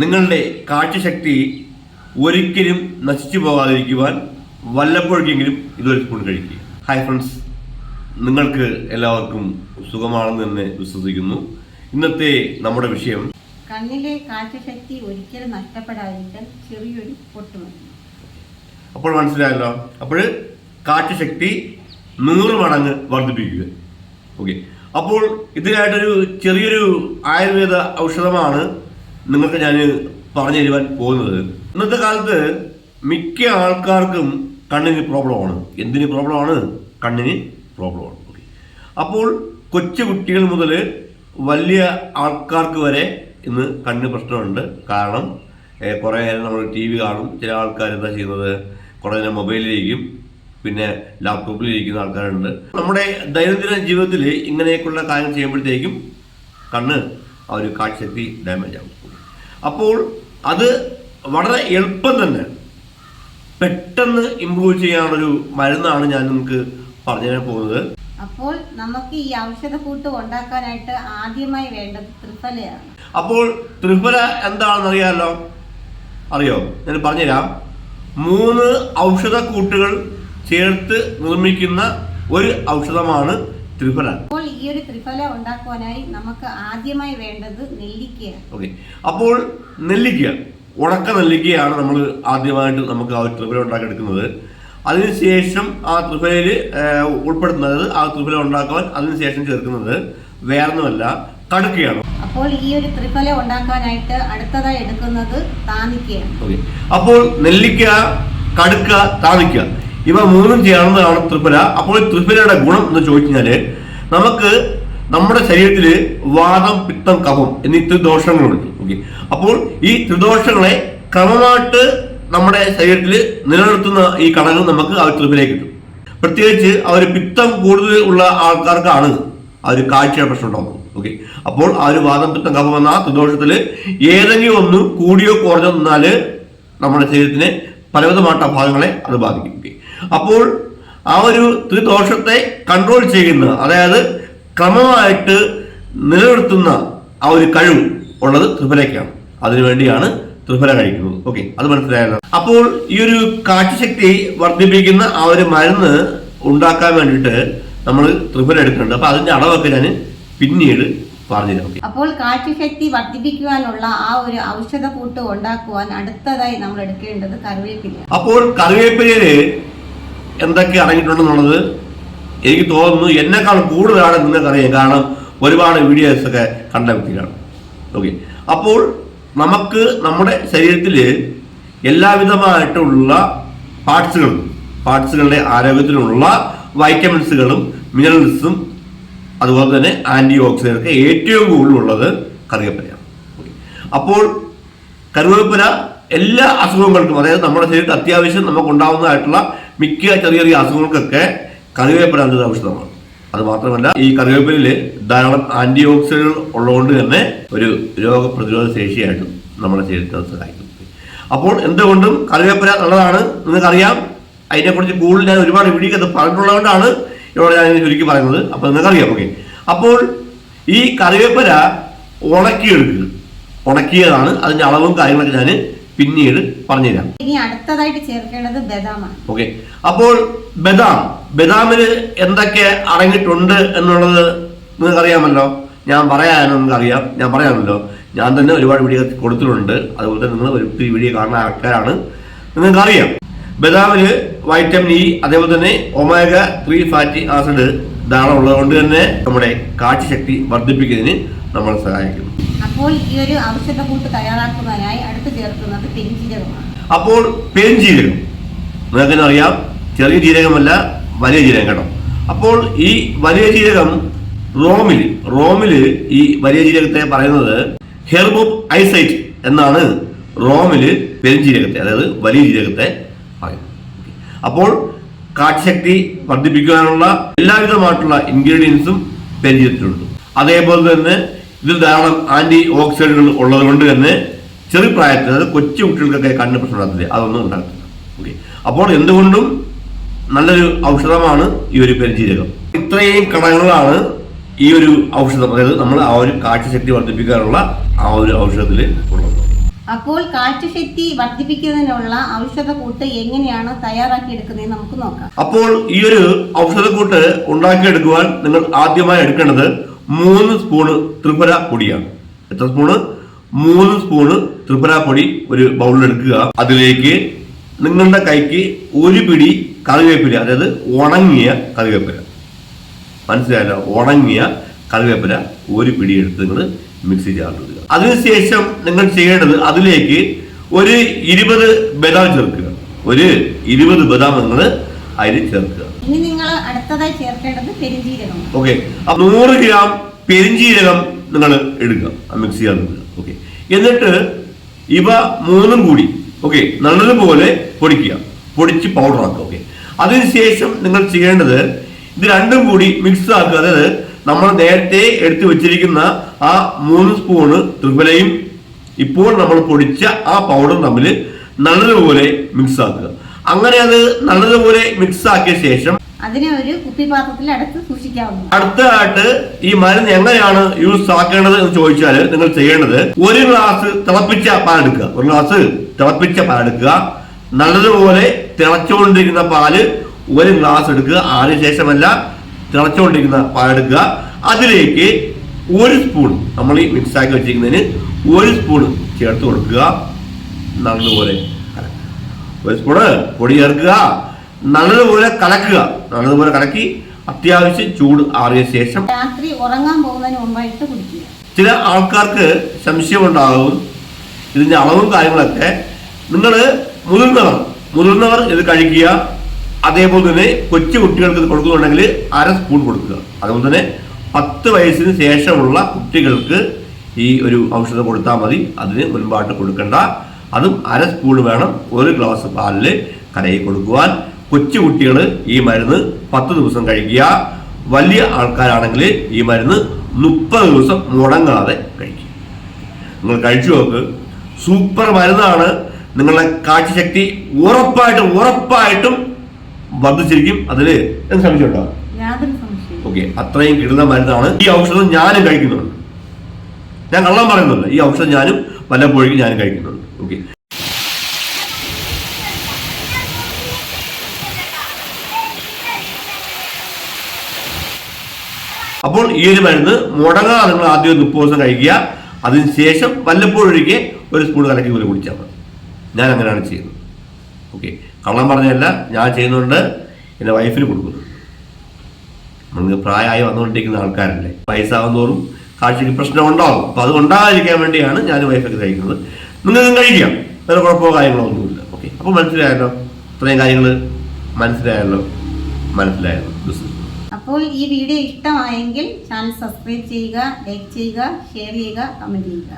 നിങ്ങളുടെ കാഴ്ചശക്തി ഒരിക്കലും നശിച്ചു പോകാതിരിക്കുവാൻ വല്ലപ്പോഴെങ്കിലും ഇതൊരു സ്പൂൺ കഴിക്കുക. ഹായ് ഫ്രണ്ട്സ്, നിങ്ങൾക്ക് എല്ലാവർക്കും സുഖമാണെന്ന് തന്നെ വിശ്വസിക്കുന്നു. ഇന്നത്തെ നമ്മുടെ വിഷയം കണ്ണിലെ കാഴ്ചശക്തി ഒരിക്കലും നഷ്ടപ്പെടാതിരിക്കാൻ ചെറിയൊരു പൊട്ട് മതി. അപ്പോൾ മനസ്സിലായല്ലോ. അപ്പോൾ കാഴ്ചശക്തി 100 മടങ്ങ് വർദ്ധിപ്പിക്കുക. ഓക്കെ, അപ്പോൾ ഇതിനായിട്ടൊരു ചെറിയൊരു ആയുർവേദ ഔഷധമാണ് നിങ്ങൾക്ക് ഞാൻ പറഞ്ഞു തരുവാൻ പോകുന്നത്. ഇന്നത്തെ കാലത്ത് മിക്ക ആൾക്കാർക്കും കണ്ണിന് പ്രോബ്ലമാണ്. എന്തിന് പ്രോബ്ലമാണ്? കണ്ണിന് പ്രോബ്ലമാണ്. ഓക്കെ, അപ്പോൾ കൊച്ചു കുട്ടികൾ മുതൽ വലിയ ആൾക്കാർക്ക് വരെ ഇന്ന് കണ്ണിന് പ്രശ്നമുണ്ട്. കാരണം കുറേ നേരം നമ്മൾ TV കാണും. ചില ആൾക്കാർ എന്താ ചെയ്യുന്നത്, കുറേ നേരം മൊബൈലിലേക്കും പിന്നെ ലാപ്ടോപ്പിലിരിക്കുന്ന ആൾക്കാരുണ്ട്. നമ്മുടെ ദൈനംദിന ജീവിതത്തിൽ ഇങ്ങനെയൊക്കെയുള്ള കാര്യങ്ങൾ ചെയ്യുമ്പോഴത്തേക്കും കണ്ണ് ആ ഒരു കാഴ്ചശക്തി ഡാമേജ് ആകും. അപ്പോൾ അത് വളരെ എളുപ്പം തന്നെ പെട്ടെന്ന് ഇമ്പ്രൂവ് ചെയ്യാനുള്ളൊരു മരുന്നാണ് ഞാൻ നിങ്ങൾക്ക് പറഞ്ഞു തരാൻ പോകുന്നത്. അപ്പോൾ നമുക്ക് ഈ ഔഷധക്കൂട്ട് ഉണ്ടാക്കാനായിട്ട് ആദ്യമായി വേണ്ടത് ത്രിഫലയാണ്. അപ്പോൾ ത്രിഫല എന്താണെന്ന് അറിയോ? ഞാൻ പറഞ്ഞുതരാം. 3 ഔഷധക്കൂട്ടുകൾ ചേർത്ത് നിർമ്മിക്കുന്ന ഒരു ഔഷധമാണ് ത്രിഫല. അപ്പോൾ ഈ ഒരു ത്രിഫല ഉണ്ടാക്കുവാനായി നമുക്ക് ആദ്യമായി വേണ്ടത് നെല്ലിക്കയാണ്. ഓക്കെ, അപ്പോൾ നെല്ലിക്ക, ഉണക്ക നെല്ലിക്കയാണ് നമ്മൾ ആദ്യമായിട്ട് നമുക്ക് ആ ഒരു ത്രിഫല ഉണ്ടാക്കിയെടുക്കുന്നത്. അതിനുശേഷം ആ ത്രിഫലയിൽ ഉൾപ്പെടുത്തുന്നത്, ആ ത്രിഫല ഉണ്ടാക്കുവാൻ അതിനുശേഷം ചേർക്കുന്നത് വേറൊന്നുമല്ല, കടുക്കയാണ്. അപ്പോൾ ഈ ഒരു ത്രിഫല ഉണ്ടാക്കാനായിട്ട് അടുത്തതായി എടുക്കുന്നത് താനിക്കയാണ്. ഓക്കെ, അപ്പോൾ നെല്ലിക്ക, കടുക്ക, താനിക്ക ഇവ 3 ചേർന്നതാണ് ത്രിഫല. അപ്പോൾ ത്രിഫലയുടെ ഗുണം എന്ന് ചോദിച്ചാൽ, നമുക്ക് നമ്മുടെ ശരീരത്തിൽ വാതം, പിത്തം, കഫം എന്നീ ത്രിദോഷങ്ങളുണ്ട്. ഓക്കെ, അപ്പോൾ ഈ ത്രിദോഷങ്ങളെ ക്രമമായിട്ട് നമ്മുടെ ശരീരത്തിൽ നിലനിർത്തുന്ന ഈ ഘടകം നമുക്ക് ആ ത്രിഫലയിൽ കിട്ടും. പ്രത്യേകിച്ച് ആ ഒരു പിത്തം കൂടുതൽ ഉള്ള ആൾക്കാർക്കാണ് ആ ഒരു കാഴ്ചയുടെ പ്രശ്നം ഉണ്ടാകുന്നത്. ഓക്കെ, അപ്പോൾ ആ ഒരു വാദം, പിത്തം, കഫം എന്ന ത്രിദോഷത്തിൽ ഏതെങ്കിലും ഒന്ന് കൂടിയോ കുറഞ്ഞോ നിന്നാൽ നമ്മുടെ ശരീരത്തിനെ പലവിധമായിട്ട് ഭാഗങ്ങളെ അത് ബാധിക്കും. അപ്പോൾ ആ ഒരു ത്രിദോഷത്തെ കൺട്രോൾ ചെയ്യുന്ന, അതായത് ക്രമമായിട്ട് നിലനിർത്തുന്ന ആ ഒരു കഴിവ് ഉള്ളത് ത്രിഫലയ്ക്കാണ്. അതിനുവേണ്ടിയാണ് ത്രിഫല കഴിക്കുന്നത്. ഓക്കെ, അത് മനസ്സിലായല്ലോ. അപ്പോൾ ഈ ഒരു കാഴ്ചശക്തി വർദ്ധിപ്പിക്കുന്ന ആ ഒരു മരുന്ന് ഉണ്ടാക്കാൻ വേണ്ടിയിട്ട് നമ്മൾ ത്രിഫല എടുക്കുന്നുണ്ട്. അപ്പൊ അതിന്റെ അളവൊക്കെ ഞാൻ പിന്നീട് പറഞ്ഞുതരാം. അപ്പോൾ കാഴ്ചശക്തി വർദ്ധിപ്പിക്കുവാനുള്ള ആ ഒരു ഔഷധക്കൂട്ട് ഉണ്ടാക്കുവാൻ അടുത്തതായി നമ്മൾ എടുക്കേണ്ടത് കറിവേപ്പില. അപ്പോൾ കറിവേപ്പിലയില് എന്തൊക്കെ അടങ്ങിയിട്ടുണ്ടെന്നുള്ളത് എനിക്ക് തോന്നുന്നു എന്നെക്കാൾ കൂടുതലാണ് നിങ്ങൾക്കറിയാം. കാരണം ഒരുപാട് വീഡിയോസ് ഒക്കെ കണ്ട വ്യക്തികളാണ്. ഓക്കെ, അപ്പോൾ നമുക്ക് നമ്മുടെ ശരീരത്തിൽ എല്ലാവിധമായിട്ടുള്ള പാർട്സുകളുടെ ആരോഗ്യത്തിനുള്ള വൈറ്റമിൻസുകളും മിനറൽസും അതുപോലെ തന്നെ ആന്റി ഓക്സിഡന്റ് ഏറ്റവും കൂടുതലുള്ളത് കറിവേപ്പിലയാണ്. അപ്പോൾ കറിവേപ്പില എല്ലാ അസുഖങ്ങൾക്കും, അതായത് നമ്മുടെ ശരീരത്തിൽ അത്യാവശ്യം നമുക്ക് ഉണ്ടാവുന്നതായിട്ടുള്ള മിക്ക ചെറിയ ചെറിയ അസുഖങ്ങൾക്കൊക്കെ കറിവേപ്പില നല്ലൊരു ഔഷധമാണ്. അത് മാത്രമല്ല, ഈ കറിവേപ്പിലയിൽ ധാരാളം ആന്റി ഓക്സിഡന്റുകൾ ഉള്ളതുകൊണ്ട് തന്നെ ഒരു രോഗപ്രതിരോധ ശേഷിയായിട്ടും നമ്മുടെ ശരീരത്തെ സഹായിക്കും. അപ്പോൾ എന്തുകൊണ്ടും കറിവേപ്പില നല്ലതാണ്, നിങ്ങൾക്കറിയാം. അതിനെക്കുറിച്ച് കൂടുതൽ ഞാൻ ഒരുപാട് വീഡിയോ അത് പറഞ്ഞിട്ടുള്ളതുകൊണ്ടാണ് ഇവിടെ ഞാൻ ചുരുക്കി പറയുന്നത്. അപ്പോൾ നിങ്ങൾക്കറിയാം. ഓക്കെ, അപ്പോൾ ഈ കറിവേപ്പില ഉണക്കിയതാണ്. അതിന്റെ അളവും കാര്യങ്ങളൊക്കെ ഞാൻ പിന്നീട് പറഞ്ഞുതരാം. ഇനി അടുത്തതായിട്ട് ചേർക്കേണ്ടത് ബദാമാണ്. ഓക്കെ, അപ്പോൾ ബദാമില് എന്തൊക്കെ അടങ്ങിയിട്ടുണ്ട് എന്നുള്ളത് നിങ്ങൾക്കറിയാമല്ലോ. ഞാൻ പറയാമല്ലോ. ഞാൻ തന്നെ ഒരുപാട് വീഡിയോ കൊടുത്തിട്ടുണ്ട്. അതുപോലെ തന്നെ നിങ്ങൾ ഒത്തിരി വീഡിയോ കാണുന്ന ആൾക്കാരാണ്, നിങ്ങൾക്കറിയാം. ബദാമില് വൈറ്റമിൻ ഇ, അതേപോലെ തന്നെ ഒമേഗ 3 ഫാറ്റി ആസിഡ് ധാരാളം ഉള്ളതുകൊണ്ട് തന്നെ നമ്മുടെ കാഴ്ചശക്തി വർദ്ധിപ്പിക്കുന്നതിന് നമ്മളെ സഹായിക്കുന്നു. അപ്പോൾ ഈ ഒരു ഔഷധക്കൂട്ട് തയ്യാറാക്കുന്നതിനായി അടുത്ത് ചേർക്കുന്നത് പെരുംജീരകമാണ്. അപ്പോൾ പെരുംജീരകം നിങ്ങൾക്ക് അറിയാം, ചെറിയ ജീരകമല്ല, വലിയ ജീരകം കേട്ടോ. അപ്പോൾ ഈ വലിയ ജീരകം റോമില് ഈ വലിയ ജീരകത്തെ പറയുന്നത് ഹെർബ് ഓഫ് ഐസൈറ്റ് എന്നാണ്. റോമില് പെരുംജീരകത്തെ, അതായത് വലിയ ജീരകത്തെ പറയുന്നത്. അപ്പോൾ കാഴ്ചശക്തി വർദ്ധിപ്പിക്കാനുള്ള എല്ലാവിധമായിട്ടുള്ള ഇൻഗ്രീഡിയൻസും പെരുംജീരകത്തിലുണ്ട്. അതേപോലെ തന്നെ ഇതിൽ ധാരാളം ആന്റി ഓക്സിഡന്റുകൾ ഉള്ളത് കൊണ്ട് തന്നെ ചെറുപ്രായത്തിൽ, അതായത് കൊച്ചു കുട്ടികൾക്കൊക്കെ കണ്ണ് പ്രശ്നം ഉണ്ടാകത്തില്ല, അതൊന്നും ഉണ്ടാകത്തില്ല. ഓക്കെ, അപ്പോൾ എന്തുകൊണ്ടും നല്ലൊരു ഔഷധമാണ് ഈ ഒരു പെരുംജീരകം. ഇത്രയും ഘടകങ്ങളാണ് ഈ ഒരു ഔഷധം, അതായത് നമ്മൾ ആ ഒരു കാഴ്ചശക്തി വർദ്ധിപ്പിക്കാനുള്ള ആ ഒരു ഔഷധത്തിൽ ഉള്ളത്. അപ്പോൾ കാഴ്ചശക്തി വർദ്ധിപ്പിക്കുന്നതിനുള്ള ഔഷധക്കൂട്ട് എങ്ങനെയാണ് തയ്യാറാക്കി എടുക്കുന്നത് നമുക്ക് നോക്കാം. അപ്പോൾ ഈ ഒരു ഔഷധക്കൂട്ട് ഉണ്ടാക്കിയെടുക്കുവാൻ നിങ്ങൾ ആദ്യമായി എടുക്കേണ്ടത് 3 സ്പൂണ് ത്രിഫല പൊടിയാണ്. എത്ര സ്പൂണ്? 3 സ്പൂണ് ത്രിഫല പൊടി ഒരു ബൗളിൽ എടുക്കുക. അതിലേക്ക് നിങ്ങളുടെ കൈക്ക് 1 പിടി കറിവേപ്പില, അതായത് ഉണങ്ങിയ കറിവേപ്പില, മനസ്സിലായല്ലോ, ഉണങ്ങിയ കറിവേപ്പില 1 പിടി എടുത്ത് നിങ്ങൾ മിക്സി ജാറിലിടുക. അതിനുശേഷം നിങ്ങൾ ചെയ്യേണ്ടത് അതിലേക്ക് ഒരു 20 ബദാം ചേർക്കുക. ഒരു 20 ബദാം നിങ്ങൾ അതിൽ ചേർക്കുക. ഇനി നിങ്ങൾ അടുത്തതായി ചേർക്കേണ്ടത് പെരിഞ്ജീരകം. ഓക്കെ, 100 ഗ്രാം പെരിഞ്ജീരകം നിങ്ങൾ എടുക്കുക, മിക്സി ജാറിലിടുക. ഓക്കെ, എന്നിട്ട് ഇവ 3ഉം കൂടി ഓക്കെ നല്ലതുപോലെ പൊടിക്കുക, പൊടിച്ച് പൗഡർ ആക്കുക. ഓക്കെ, അതിനുശേഷം നിങ്ങൾ ചെയ്യേണ്ടത് ഇത് രണ്ടും കൂടി മിക്സ് ആക്കുക. അതായത് നമ്മൾ നേരത്തെ എടുത്തു വെച്ചിരിക്കുന്ന ആ 3 സ്പൂണ് ത്രിഫലയും ഇപ്പോൾ നമ്മൾ പൊടിച്ച ആ പൗഡറും തമ്മിൽ നല്ലതുപോലെ മിക്സ് ആക്കുക. അങ്ങനെ അത് നല്ലതുപോലെ മിക്സ് ആക്കിയ ശേഷം അതിനെ ഒരു കുപ്പിപാത്രത്തിൽ അടച്ച് സൂക്ഷിക്കാവുന്നു. അടുത്തതായിട്ട് ഈ മരുന്ന് എങ്ങനെയാണ് യൂസ് ആക്കേണ്ടത് എന്ന് ചോദിച്ചാൽ നിങ്ങൾ ചെയ്യേണ്ടത് 1 ഗ്ലാസ് തിളപ്പിച്ച പാലെടുക്കുക. 1 ഗ്ലാസ് തിളപ്പിച്ച പാലെടുക്കുക. നല്ലതുപോലെ തിളച്ചുകൊണ്ടിരിക്കുന്ന പാല് 1 ഗ്ലാസ് എടുക്കുക. അതിനുശേഷമല്ല, തിളച്ചുകൊണ്ടിരിക്കുന്ന പാലെടുക്കുക. അതിലേക്ക് 1 സ്പൂൺ നമ്മൾ ഈ മിക്സ് ആക്കി വെച്ചിരിക്കുന്നതിന് 1 സ്പൂൺ ചേർത്ത് കൊടുക്കുക. നല്ലതുപോലെ 1 സ്പൂണ് പൊടി ചേർക്കുക. നല്ലതുപോലെ കലക്കുക. നല്ലതുപോലെ കലക്കി അത്യാവശ്യം ചൂട് ആറിയ ശേഷം രാത്രി ഉറങ്ങാൻ പോകുന്നതിന് മുമ്പായിട്ട് കുടിക്കുക. ചില ആൾക്കാർക്ക് സംശയമുണ്ടാകും ഇതിന്റെ അളവും കാര്യങ്ങളൊക്കെ. നിങ്ങൾ മുതിർന്നവർ ഇത് കഴിക്കുക. അതേപോലെ തന്നെ കൊച്ചു കുട്ടികൾക്ക് ഇത് കൊടുക്കുന്നുണ്ടെങ്കിൽ 1/2 സ്പൂൺ കൊടുക്കുക. അതുപോലെ തന്നെ 10 വയസ്സിന് ശേഷമുള്ള കുട്ടികൾക്ക് ഈ ഒരു ഔഷധം കൊടുത്താൽ മതി. അതിന് മുൻപായിട്ട് കൊടുക്കണ്ട. അതും 1/2 സ്പൂൺ വേണം 1 ഗ്ലാസ് പാലിൽ കലക്കി കൊടുക്കുവാൻ. കൊച്ചു കുട്ടികൾ ഈ മരുന്ന് 10 ദിവസം കഴിക്കുക. വലിയ ആൾക്കാരാണെങ്കിൽ ഈ മരുന്ന് 30 ദിവസം മുടങ്ങാതെ കഴിക്കുക. നിങ്ങൾ കഴിച്ചു നോക്ക്, സൂപ്പർ മരുന്നാണ്. നിങ്ങളുടെ കാഴ്ചശക്തി ഉറപ്പായിട്ടും വർദ്ധിച്ചിരിക്കും. അതില് എന്ത് സംശയമുണ്ടോ? ഓക്കെ, അത്രയും കിട്ടുന്ന മരുന്നാണ് ഈ ഔഷധം. ഞാനും കഴിക്കുന്നുണ്ട്, ഞാൻ കള്ളം പറയുന്നില്ല. ഈ ഔഷധം ഞാനും വല്ലപ്പോഴും ഞാനും കഴിക്കുന്നുണ്ട്. ഓക്കെ, അപ്പോൾ ഈ ഒരു മരുന്ന് മുടങ്ങാതെ നിങ്ങൾ ആദ്യം 30 ദിവസം കഴിക്കുക. അതിനുശേഷം വല്ലപ്പോഴൊഴികെ 1 സ്പൂൺ കലക്കി പോലെ കുടിച്ചാൽ മതി. ഞാൻ അങ്ങനെയാണ് ചെയ്യുന്നത്. ഓക്കെ, കള്ളം പറഞ്ഞതല്ല, ഞാൻ ചെയ്യുന്നുണ്ട്. എൻ്റെ വൈഫിന് കൊടുക്കുന്നു. നമുക്ക് പ്രായമായി വന്നുകൊണ്ടിരിക്കുന്ന ആൾക്കാരല്ലേ, വയസ്സാവുന്നതോറും കാഴ്ചയ്ക്ക് പ്രശ്നം ഉണ്ടാകും. അപ്പോൾ അത് ഉണ്ടാകാതിരിക്കാൻ വേണ്ടിയാണ് ഞാൻ വൈഫൊക്കെ കഴിക്കുന്നത്. നിങ്ങൾക്കും കഴിക്കാം, വേറെ കുഴപ്പമോ കാര്യങ്ങളോ ഒന്നുമില്ല. ഓക്കെ, അപ്പോൾ മനസ്സിലായല്ലോ, ഇത്രയും കാര്യങ്ങൾ മനസ്സിലായല്ലോ. അപ്പോൾ ഈ വീഡിയോ ഇഷ്ടമായെങ്കിൽ ചാനൽ സബ്സ്ക്രൈബ് ചെയ്യുക, ലൈക്ക് ചെയ്യുക, ഷെയർ ചെയ്യുക, കമന്റ് ചെയ്യുക.